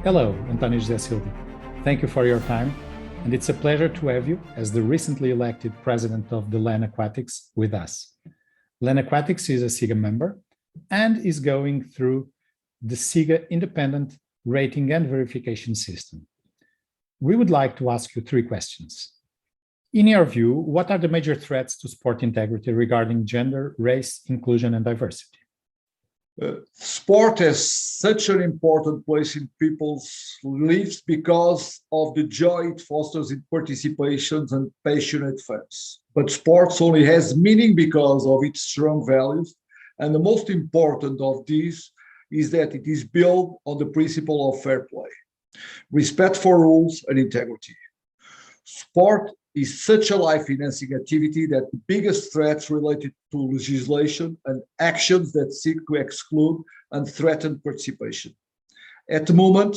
Hello, António José Silva. Thank you for your time, and it's a pleasure to have you as the recently elected president of the LEN Aquatics with us. LEN Aquatics is a SIGA member and is going through the SIGA independent rating and verification system. We would like to ask you three questions. In your view, what are the major threats to sport integrity regarding gender, race, inclusion, and diversity? Sport has such an important place in people's lives because of the joy it fosters in participations and passionate fans. But sports only has meaning because of its strong values. And the most important of these is that it is built on the principle of fair play, respect for rules, and integrity. Sport is such a life-enhancing activity that the biggest threats related to legislation and actions that seek to exclude and threaten participation. At the moment,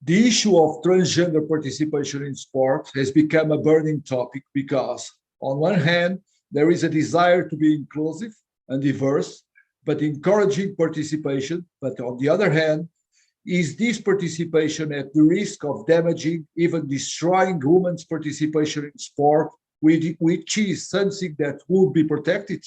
the issue of transgender participation in sport has become a burning topic because, on one hand, there is a desire to be inclusive and diverse, but encouraging participation, but on the other hand, is this participation at the risk of damaging, even destroying women's participation in sport, which is something that would be protected?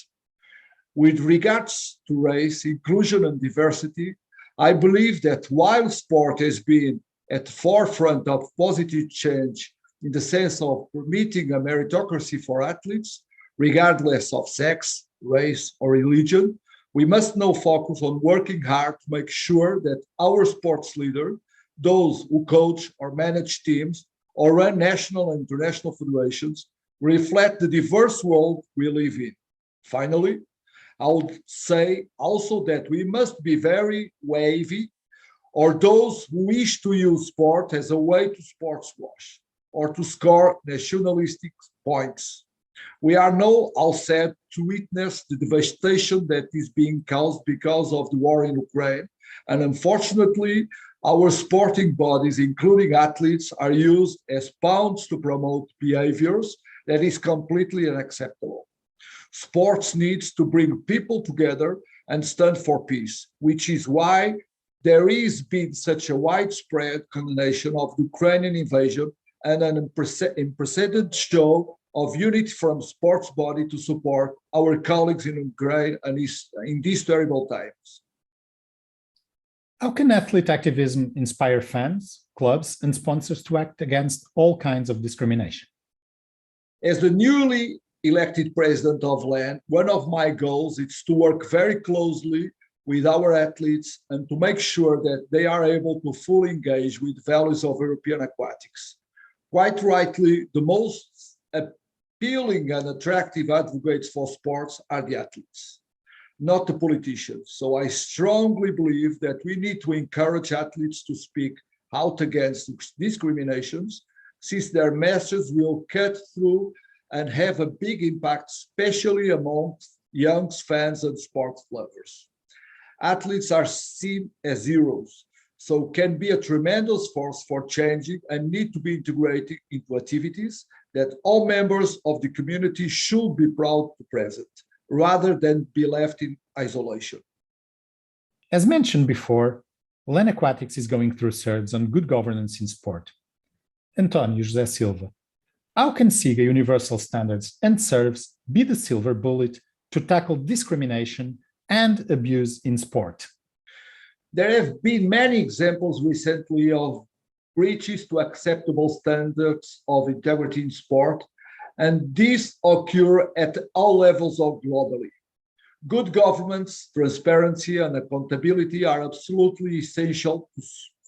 With regards to race, inclusion, and diversity, I believe that while sport has been at the forefront of positive change in the sense of permitting a meritocracy for athletes, regardless of sex, race, or religion, we must now focus on working hard to make sure that our sports leaders, those who coach or manage teams or run national and international federations, reflect the diverse world we live in. Finally, I would say also that we must be very wavy, or those who wish to use sport as a way to sports wash or to score nationalistic points. We are now all set to witness the devastation that is being caused because of the war in Ukraine. And unfortunately, our sporting bodies, including athletes, are used as pawns to promote behaviors that is completely unacceptable. Sports needs to bring people together and stand for peace, which is why there is been such a widespread condemnation of the Ukrainian invasion and an unprecedented show of unity from sports body to support our colleagues in Ukraine and in these terrible times. How can athlete activism inspire fans, clubs, and sponsors to act against all kinds of discrimination? As the newly elected president of LEN, one of my goals is to work very closely with our athletes and to make sure that they are able to fully engage with values of European aquatics. Quite rightly, the most appealing and attractive advocates for sports are the athletes, not the politicians. So I strongly believe that we need to encourage athletes to speak out against discriminations, since their message will cut through and have a big impact, especially amongst young fans and sports lovers. Athletes are seen as heroes, so can be a tremendous force for changing and need to be integrated into activities that all members of the community should be proud to present, rather than be left in isolation. As mentioned before, LEN Aquatics is going through surge on good governance in sport. António José Silva, how can SIGA universal standards and SERVs be the silver bullet to tackle discrimination and abuse in sport? There have been many examples recently of breaches to acceptable standards of integrity in sport, and these occur at all levels of globally. Good governance, transparency, and accountability are absolutely essential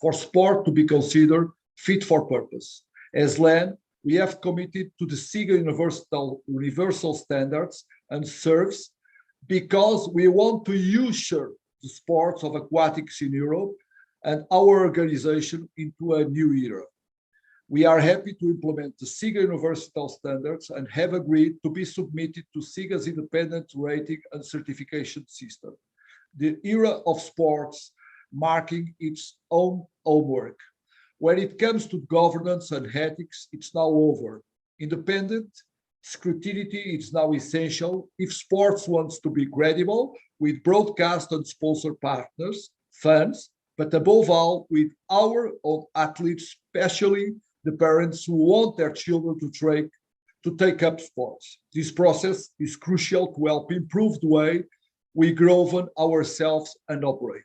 for sport to be considered fit for purpose. As LEN, we have committed to the SIGA universal standards and SERVs because we want to usher the sports of aquatics in Europe and our organization into a new era. We are happy to implement the SIGA universal standards and have agreed to be submitted to SIGA's independent rating and certification system. The era of sports marking its own homework. When it comes to governance and ethics, it's now over. Independent scrutiny is now essential if sports wants to be credible with broadcast and sponsor partners, fans, but above all, with our own athletes, especially the parents who want their children to take up sports. This process is crucial to help improve the way we govern ourselves and operate.